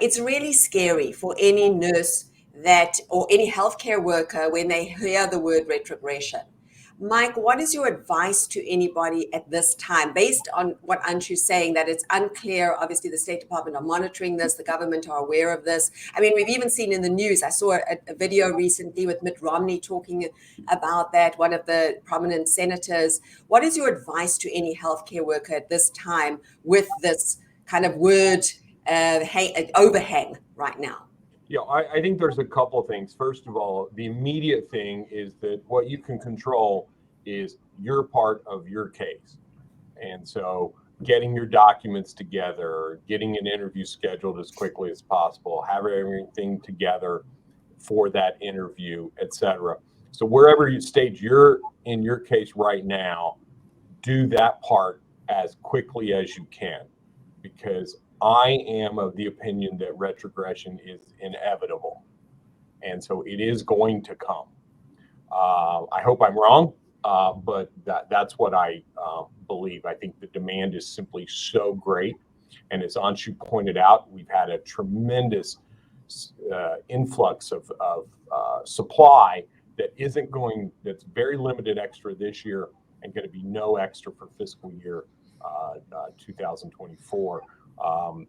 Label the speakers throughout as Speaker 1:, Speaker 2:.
Speaker 1: it's really scary for any nurse that or any healthcare worker when they hear the word retrogression. Mike, what is your advice to anybody at this time, based on what Anshu's saying, that it's unclear? Obviously, the State Department are monitoring this, the government are aware of this. I mean, we've even seen in the news, I saw a video recently with Mitt Romney talking about that, one of the prominent senators. What is your advice to any healthcare worker at this time with this kind of word overhang right now?
Speaker 2: Yeah, I think there's a couple things. First of all, the immediate thing is that what you can control is your part of your case. And so getting your documents together, getting an interview scheduled as quickly as possible, having everything together for that interview, etc. So wherever stage you're in your case right now, do that part as quickly as you can, because I am of the opinion that retrogression is inevitable. And so it is going to come. I hope I'm wrong, but that's what I believe. I think the demand is simply so great. And as Anshu pointed out, we've had a tremendous influx of supply that's very limited extra this year and going to be no extra for fiscal year 2024.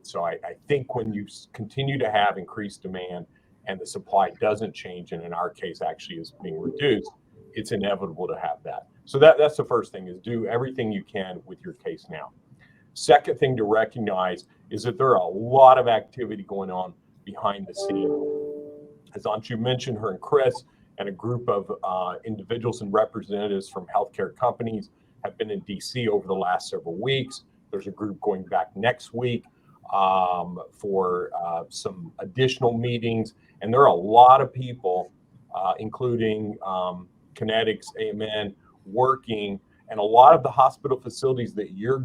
Speaker 2: So I think when you continue to have increased demand and the supply doesn't change, and in our case actually is being reduced, it's inevitable to have that. So that's the first thing, is do everything you can with your case now. Second thing to recognize is that there are a lot of activity going on behind the scenes. As Anshu mentioned, her and Chris and a group of individuals and representatives from healthcare companies have been in DC over the last several weeks. There's a group going back next week for some additional meetings. And there are a lot of people, including Kinetics, AMN, working, and a lot of the hospital facilities that you're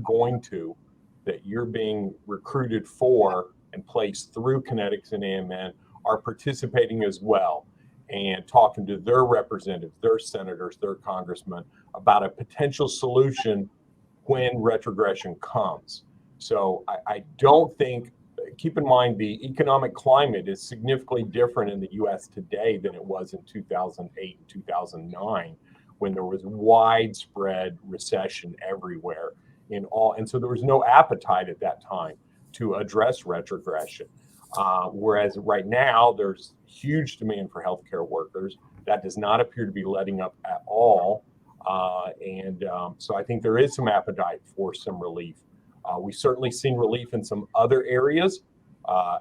Speaker 2: being recruited for and placed through Kinetics and AMN are participating as well, and talking to their representatives, their senators, their congressmen about a potential solution when retrogression comes. So I don't think, keep in mind, the economic climate is significantly different in the US today than it was in 2008 and 2009, when there was widespread recession everywhere and so there was no appetite at that time to address retrogression. Whereas right now there's huge demand for healthcare workers. That does not appear to be letting up at all. So I think there is some appetite for some relief. We've certainly seen relief in some other areas.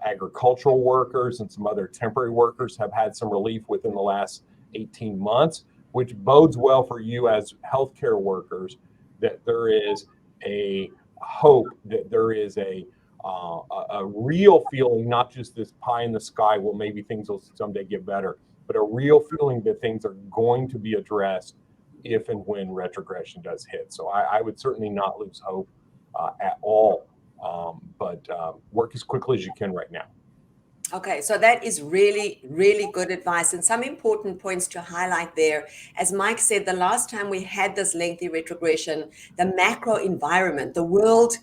Speaker 2: Agricultural workers and some other temporary workers have had some relief within the last 18 months, which bodes well for you as healthcare workers, that there is a hope, that there is a real feeling, not just this pie in the sky, well, maybe things will someday get better, but a real feeling that things are going to be addressed if and when retrogression does hit. So I would certainly not lose hope at all, but work as quickly as you can right now.
Speaker 1: Okay, so that is really, really good advice, and some important points to highlight there. As Mike said, the last time we had this lengthy retrogression, the macro environment, the world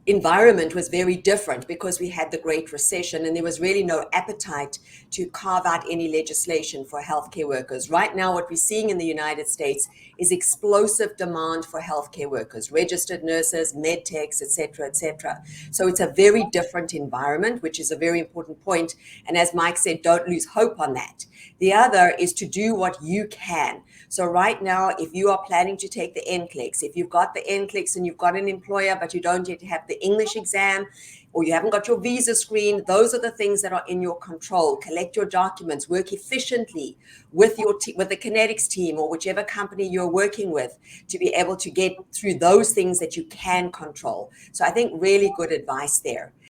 Speaker 1: environment was very different because we had the Great Recession and there was really no appetite to carve out any legislation for healthcare workers. Right now, what we're seeing in the United States is explosive demand for healthcare workers, registered nurses, med techs, et cetera, et cetera. So it's a very different environment, which is a very important point. And as Mike said, don't lose hope on that. The other is to do what you can. So right now, if you are planning to take the NCLEX, if you've got the NCLEX and you've got an employer, but you don't yet have the English exam, or you haven't got your visa screen, those are the things that are in your control. Collect your documents, work efficiently with with the Kinetics team or whichever company you're working with to be able to get through those things that you can control. So I think really good advice there.